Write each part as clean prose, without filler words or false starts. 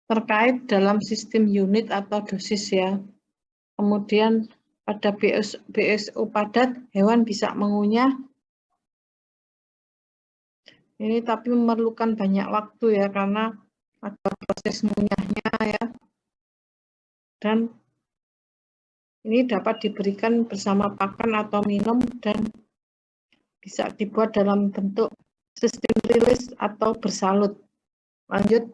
terkait dalam sistem unit atau dosis ya. Kemudian pada BSO padat hewan bisa mengunyah. Ini tapi memerlukan banyak waktu ya karena ada proses mengunyahnya ya. Dan ini dapat diberikan bersama pakan atau minum dan bisa dibuat dalam bentuk sistem rilis atau bersalut. Lanjut.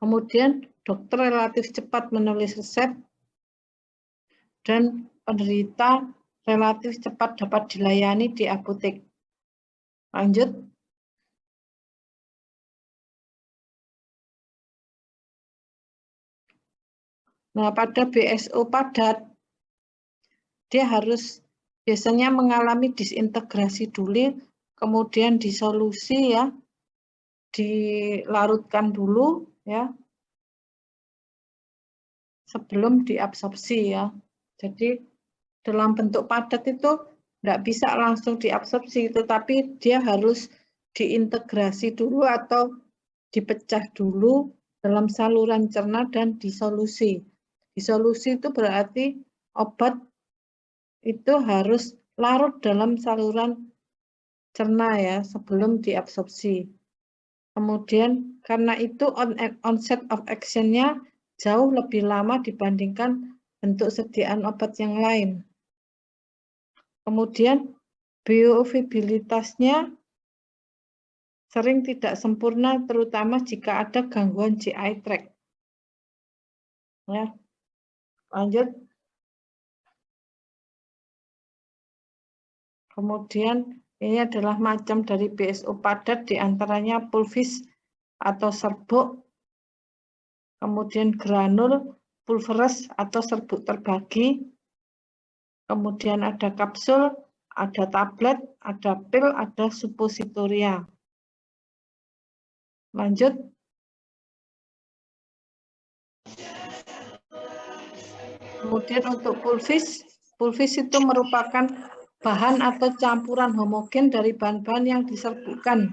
Kemudian dokter relatif cepat menulis resep dan penderita relatif cepat dapat dilayani di apotek. Lanjut. Nah, pada BSO padat, dia harus biasanya mengalami disintegrasi dulu, kemudian disolusi ya, dilarutkan dulu ya, sebelum diabsorpsi ya. Jadi dalam bentuk padat itu tidak bisa langsung diabsorpsi, tetapi dia harus diintegrasi dulu atau dipecah dulu dalam saluran cerna dan disolusi. Disolusi itu berarti obat itu harus larut dalam saluran cerna ya sebelum diabsorpsi. Kemudian karena itu onset of action-nya jauh lebih lama dibandingkan bentuk sediaan obat yang lain. Kemudian bioavailabilitasnya sering tidak sempurna, terutama jika ada gangguan GI tract. Ya, lanjut. Kemudian ini adalah macam dari BSO padat, diantaranya pulvis atau serbuk, kemudian granul, pulveres atau serbuk terbagi, kemudian ada kapsul, ada tablet, ada pil, ada suppositoria. Lanjut. Kemudian untuk pulvis, pulvis itu merupakan bahan atau campuran homogen dari bahan-bahan yang diserbukkan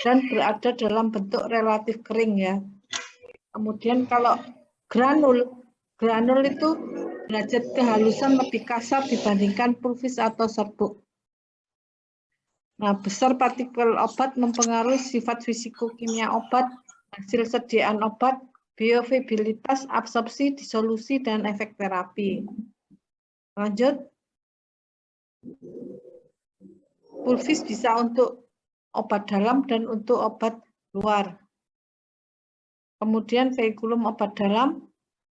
dan berada dalam bentuk relatif kering ya. Kemudian kalau granul, granul itu derajat kehalusan lebih kasar dibandingkan pulvis atau serbuk. Nah, besar partikel obat mempengaruhi sifat fisikokimia obat, hasil sediaan obat, bioavailabilitas, absorpsi, disolusi, dan efek terapi. Lanjut. Pulvis bisa untuk obat dalam dan untuk obat luar. Kemudian veikulum obat dalam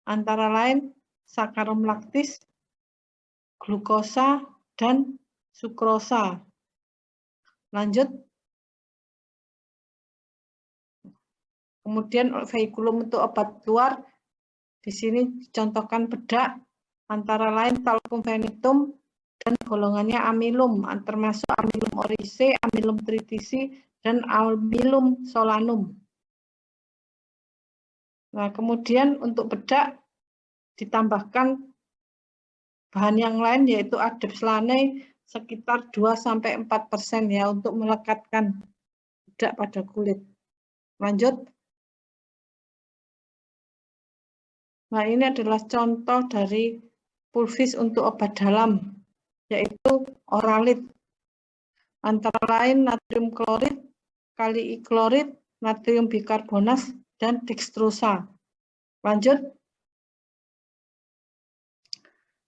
antara lain sakarum laktis, glukosa, dan sukrosa. Lanjut. Kemudian veikulum untuk obat luar, di sini dicontohkan bedak, antara lain talcum venetum, dan golongannya amilum, termasuk amilum oryzae, amilum tritisi, dan amilum solanum. Nah, kemudian untuk bedak ditambahkan bahan yang lain yaitu adepslane sekitar 2-4% ya untuk melekatkan bedak pada kulit. Lanjut. Nah, ini adalah contoh dari pulvis untuk obat dalam yaitu oralit. Antara lain natrium klorid, kalii klorid, natrium bikarbonat, dan dextrosa. Lanjut.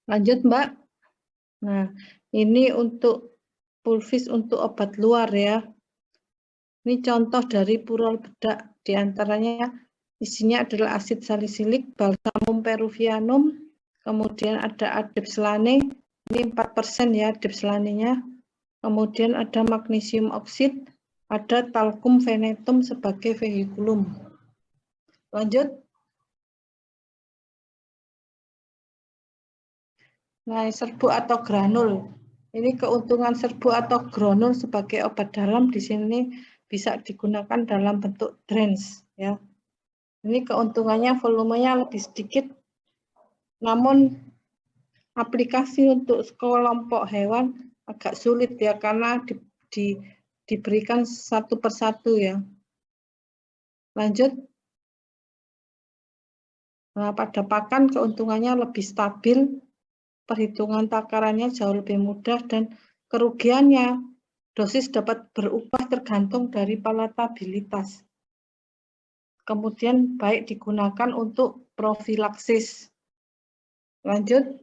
Lanjut, Mbak. Nah, ini untuk pulvis untuk obat luar ya. Ini contoh dari purol bedak. Di antaranya isinya adalah asid salisilik, balsamum peruvianum, kemudian ada adepslane, ini 4% ya adepslanenya. Kemudian ada magnesium oksid, ada talcum venetum sebagai veikulum. Lanjut. Nah, serbuk atau granul. Ini keuntungan serbuk atau granul sebagai obat dalam di sini bisa digunakan dalam bentuk drench ya. Ini keuntungannya volumenya lebih sedikit, namun aplikasi untuk sekelompok hewan agak sulit ya karena diberikan satu persatu ya. Lanjut. Nah, pada pakan keuntungannya lebih stabil, perhitungan takarannya jauh lebih mudah, dan kerugiannya dosis dapat berubah tergantung dari palatabilitas. Kemudian baik digunakan untuk profilaksis. Lanjut.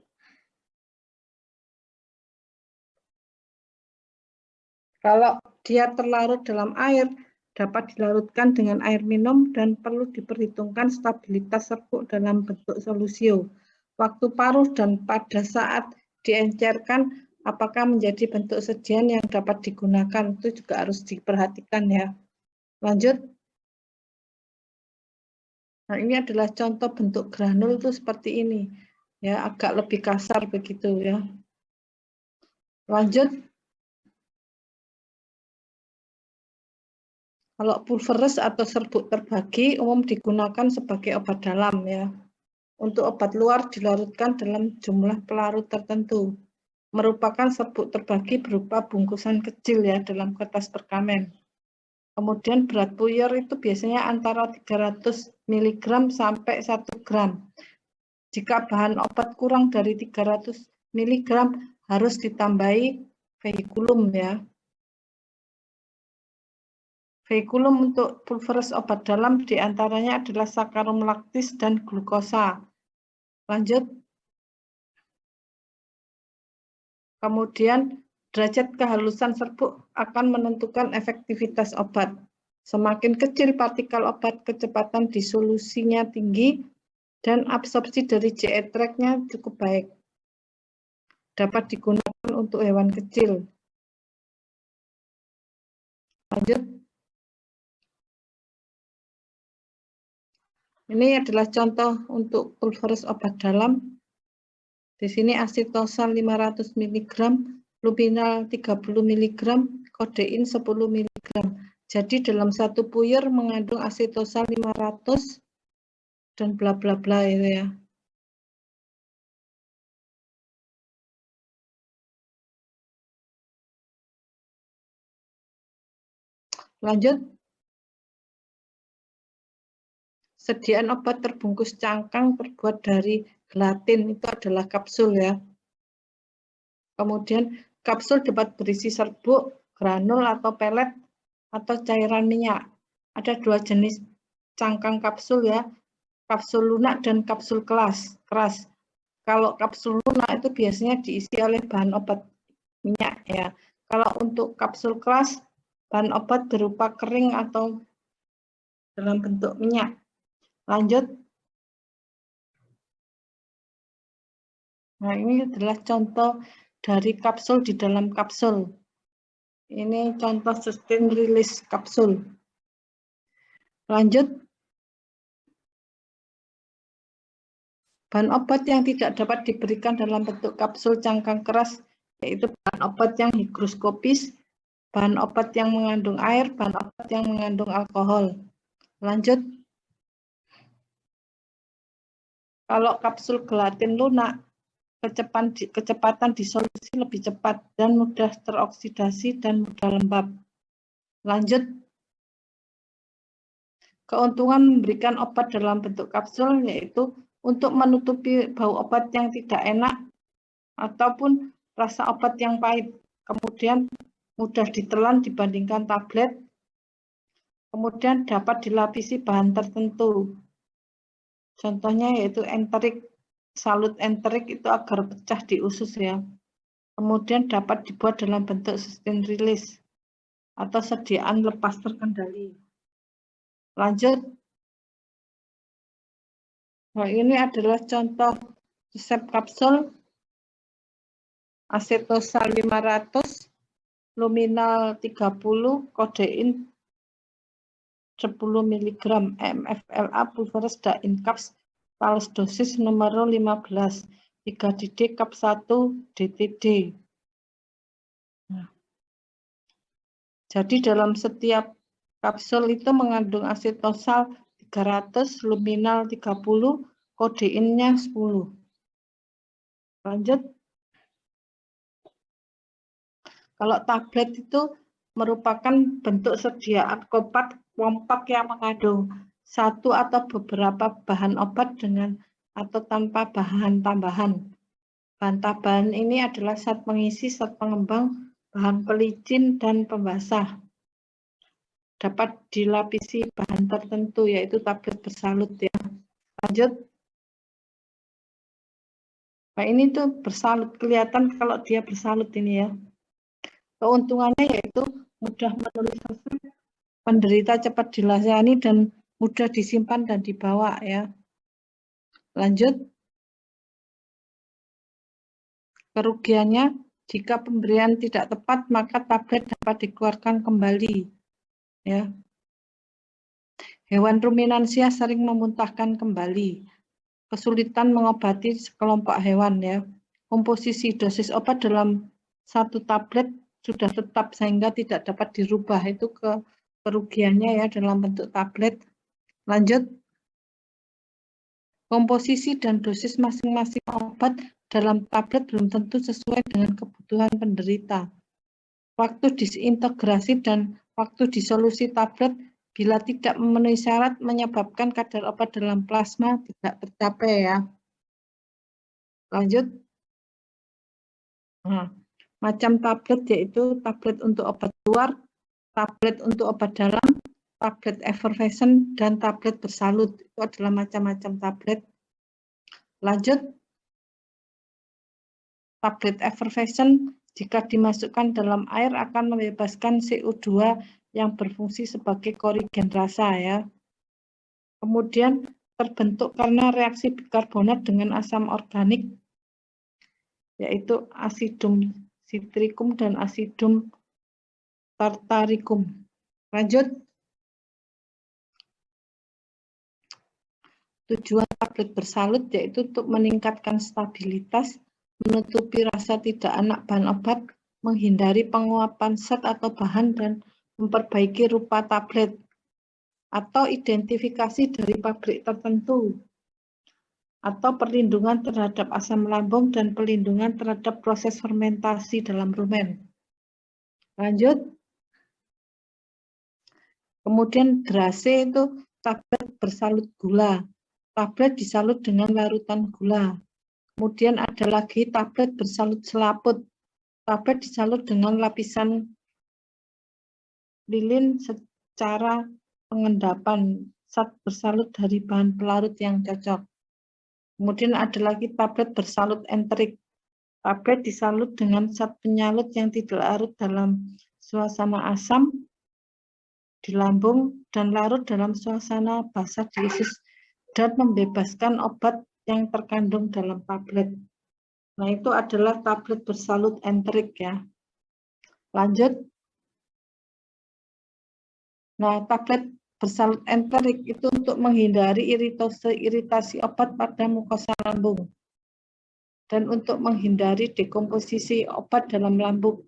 Kalau dia terlarut dalam air, dapat dilarutkan dengan air minum dan perlu diperhitungkan stabilitas serbuk dalam bentuk solusio. Waktu paruh dan pada saat diencerkan, apakah menjadi bentuk sajian yang dapat digunakan, itu juga harus diperhatikan ya. Lanjut. Nah, ini adalah contoh bentuk granul itu seperti ini. Ya, agak lebih kasar begitu ya. Lanjut. Kalau pulveres atau serbuk terbagi umum digunakan sebagai obat dalam ya. Untuk obat luar dilarutkan dalam jumlah pelarut tertentu. Merupakan serbuk terbagi berupa bungkusan kecil ya dalam kertas perkamen. Kemudian berat puyer itu biasanya antara 300 mg sampai 1 gram. Jika bahan obat kurang dari 300 mg harus ditambahi vehikulum ya. Vehikulum untuk pulveres obat dalam diantaranya adalah sakarum laktis dan glukosa. Lanjut. Kemudian derajat kehalusan serbuk akan menentukan efektivitas obat. Semakin kecil partikel obat, kecepatan disolusinya tinggi dan absorpsi dari GE tract-nya cukup baik. Dapat digunakan untuk hewan kecil. Lanjut. Ini adalah contoh untuk pulveres obat dalam. Di sini asitosal 500 mg, lupinal 30 mg, kodein 10 mg. Jadi dalam satu puyer mengandung asitosal 500 dan bla bla bla itu ya. Lanjut. Sediaan obat terbungkus cangkang terbuat dari gelatin, itu adalah kapsul ya. Kemudian kapsul dapat berisi serbuk, granul atau pelet, atau cairan minyak. Ada dua jenis cangkang kapsul ya, kapsul lunak dan kapsul keras. Kalau kapsul lunak itu biasanya diisi oleh bahan obat minyak ya. Kalau untuk kapsul keras, bahan obat berupa kering atau dalam bentuk minyak. Lanjut. Nah, ini adalah contoh dari kapsul di dalam kapsul. Ini contoh sustain release kapsul. Lanjut. Bahan obat yang tidak dapat diberikan dalam bentuk kapsul cangkang keras, yaitu bahan obat yang higroskopis, bahan obat yang mengandung air, bahan obat yang mengandung alkohol. Lanjut. Kalau kapsul gelatin lunak, kecepatan disolusi lebih cepat dan mudah teroksidasi dan mudah lembab. Lanjut. Keuntungan memberikan obat dalam bentuk kapsul yaitu untuk menutupi bau obat yang tidak enak ataupun rasa obat yang pahit. Kemudian mudah ditelan dibandingkan tablet. Kemudian dapat dilapisi bahan tertentu. Contohnya yaitu enterik, salut enterik itu agar pecah di usus ya. Kemudian dapat dibuat dalam bentuk sustain release atau sediaan lepas terkendali. Lanjut. Nah, ini adalah contoh resep kapsul. Asitosal 500, luminal 30, kodein 10 mg, MFLA pulveres Daincaps, Thales dosis nomor 15, 3DD Cap 1 DTD. Nah, jadi dalam setiap kapsul itu mengandung asitosal 300, luminal 30, kodeinnya 10. Lanjut. Kalau tablet itu merupakan bentuk sediaan kompak yang mengandung satu atau beberapa bahan obat dengan atau tanpa bahan tambahan. Bahan tambahan ini adalah zat pengisi, zat pengembang, bahan pelicin, dan pembasah. Dapat dilapisi bahan tertentu, yaitu tablet bersalut ya. Lanjut. Nah, ini tuh bersalut, kelihatan kalau dia bersalut ini ya. Keuntungannya yaitu mudah menulis resep, penderita cepat dilayani dan mudah disimpan dan dibawa ya. Lanjut. Kerugiannya, jika pemberian tidak tepat maka tablet dapat dikeluarkan kembali ya. Hewan ruminansia sering memuntahkan kembali. Kesulitan mengobati sekelompok hewan ya. Komposisi dosis obat dalam satu tablet sudah tetap sehingga tidak dapat dirubah, itu kerugiannya ya dalam bentuk tablet. Lanjut. Komposisi dan dosis masing-masing obat dalam tablet belum tentu sesuai dengan kebutuhan penderita. Waktu disintegrasi dan waktu disolusi tablet bila tidak memenuhi syarat menyebabkan kadar obat dalam plasma tidak tercapai ya. Lanjut. Nah, macam tablet yaitu tablet untuk obat luar, tablet untuk obat dalam, tablet effervescent, dan tablet bersalut. Itu adalah macam-macam tablet. Lanjut. Tablet effervescent jika dimasukkan dalam air akan membebaskan CO2 yang berfungsi sebagai korigen rasa ya. Kemudian terbentuk karena reaksi bikarbonat dengan asam organik, yaitu acidum citricum dan acidum tartaricum. Lanjut. Tujuan tablet bersalut yaitu untuk meningkatkan stabilitas, menutupi rasa tidak enak bahan obat, menghindari penguapan zat atau bahan, dan memperbaiki rupa tablet atau identifikasi dari pabrik tertentu, atau perlindungan terhadap asam lambung dan perlindungan terhadap proses fermentasi dalam rumen. Lanjut. Kemudian DRASE itu tablet bersalut gula. Tablet disalut dengan larutan gula. Kemudian ada lagi tablet bersalut selaput. Tablet disalut dengan lapisan lilin secara pengendapan zat bersalut dari bahan pelarut yang cocok. Kemudian ada lagi tablet bersalut enterik. Tablet disalut dengan zat penyalut yang tidak larut dalam suasana asam di lambung dan larut dalam suasana basah di usus dan membebaskan obat yang terkandung dalam tablet. Nah, itu adalah tablet bersalut enterik ya. Lanjut. Nah, tablet bersalut enterik itu untuk menghindari iritasi obat pada mukosa lambung dan untuk menghindari dekomposisi obat dalam lambung.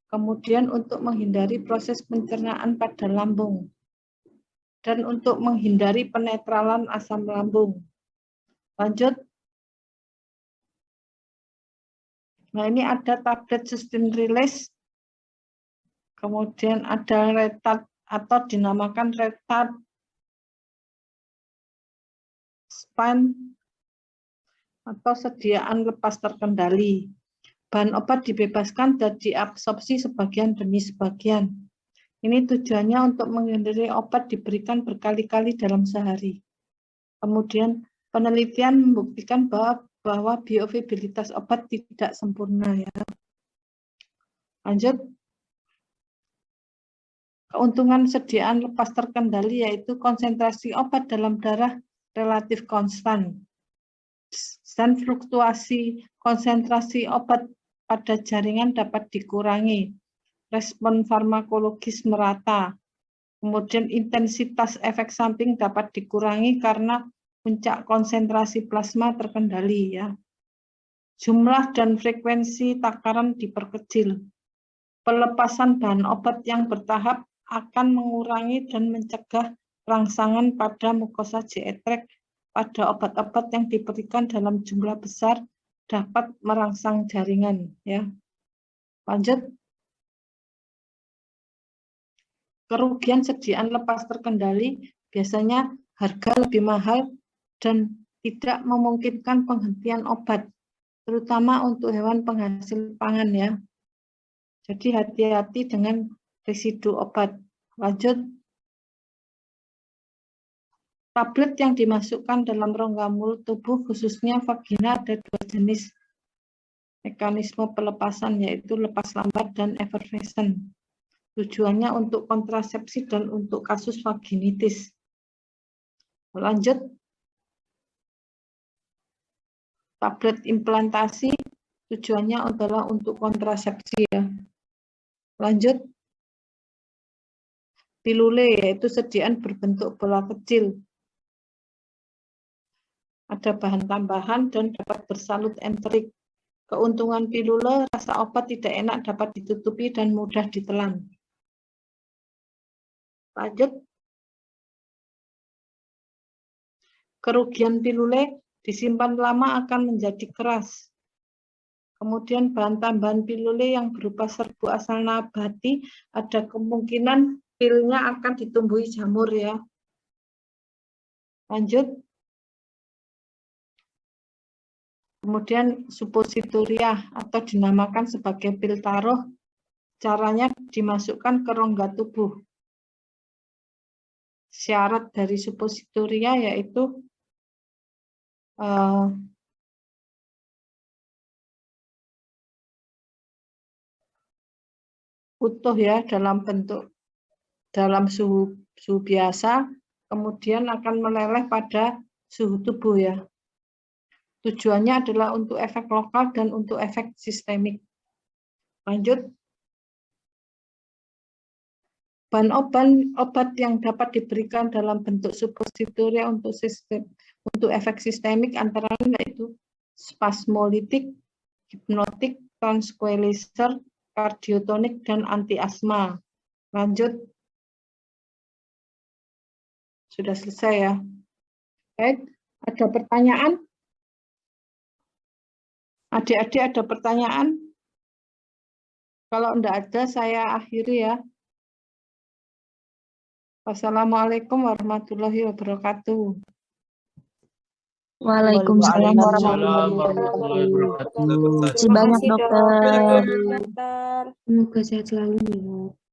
Kemudian untuk menghindari proses pencernaan pada lambung dan untuk menghindari penetralan asam lambung. Lanjut. Nah, ini ada tablet sustain release, kemudian ada retard atau dinamakan retard span atau sediaan lepas terkendali. Bahan obat dibebaskan dan diabsorpsi sebagian demi sebagian. Ini tujuannya untuk menghindari obat diberikan berkali-kali dalam sehari. Kemudian penelitian membuktikan bahwa bioavailabilitas obat tidak sempurna ya. Lanjut. Keuntungan sediaan lepas terkendali yaitu konsentrasi obat dalam darah relatif konstan dan fluktuasi konsentrasi obat pada jaringan dapat dikurangi. Respon farmakologis merata. Kemudian intensitas efek samping dapat dikurangi karena puncak konsentrasi plasma terkendali ya. Jumlah dan frekuensi takaran diperkecil. Pelepasan bahan obat yang bertahap akan mengurangi dan mencegah rangsangan pada mukosa jetrek pada obat-obat yang diberikan dalam jumlah besar dapat merangsang jaringan ya. Lanjut. kerugian sediaan lepas terkendali biasanya harga lebih mahal dan tidak memungkinkan penghentian obat, terutama untuk hewan penghasil pangan ya. Jadi hati-hati dengan residu obat. Lanjut. Tablet yang dimasukkan dalam rongga mulut tubuh, khususnya vagina, ada dua jenis mekanisme pelepasan, yaitu lepas lambat dan effervescent. Tujuannya untuk kontrasepsi dan untuk kasus vaginitis. Lanjut. Tablet implantasi tujuannya adalah untuk kontrasepsi ya. Lanjut. Pilule yaitu sediaan berbentuk bola kecil. Ada bahan tambahan dan dapat bersalut enterik. Keuntungan pilule, rasa obat tidak enak, dapat ditutupi dan mudah ditelan. Lanjut. Kerugian pilule, disimpan lama akan menjadi keras. Kemudian bahan tambahan pilule yang berupa serbu asal nabati, ada kemungkinan pilnya akan ditumbuhi jamur ya. Lanjut. Kemudian suppositoria atau dinamakan sebagai pil taruh, caranya dimasukkan ke rongga tubuh. Syarat dari suppositoria yaitu utuh ya, dalam suhu biasa, kemudian akan meleleh pada suhu tubuh ya. Tujuannya adalah untuk efek lokal dan untuk efek sistemik. Lanjut. Bahan obat yang dapat diberikan dalam bentuk suppositoria untuk efek sistemik antara lain yaitu spasmolitik, hipnotik, tranquilizer, kardiotonik, dan anti asma. Lanjut. Sudah selesai ya. Baik, ada pertanyaan? Adik-adik ada pertanyaan? Kalau tidak ada, saya akhiri ya. Wassalamualaikum warahmatullahi wabarakatuh. Waalaikumsalam warahmatullahi wabarakatuh. Terima kasih banyak dokter. Dokter. Semoga sehat selalu ya.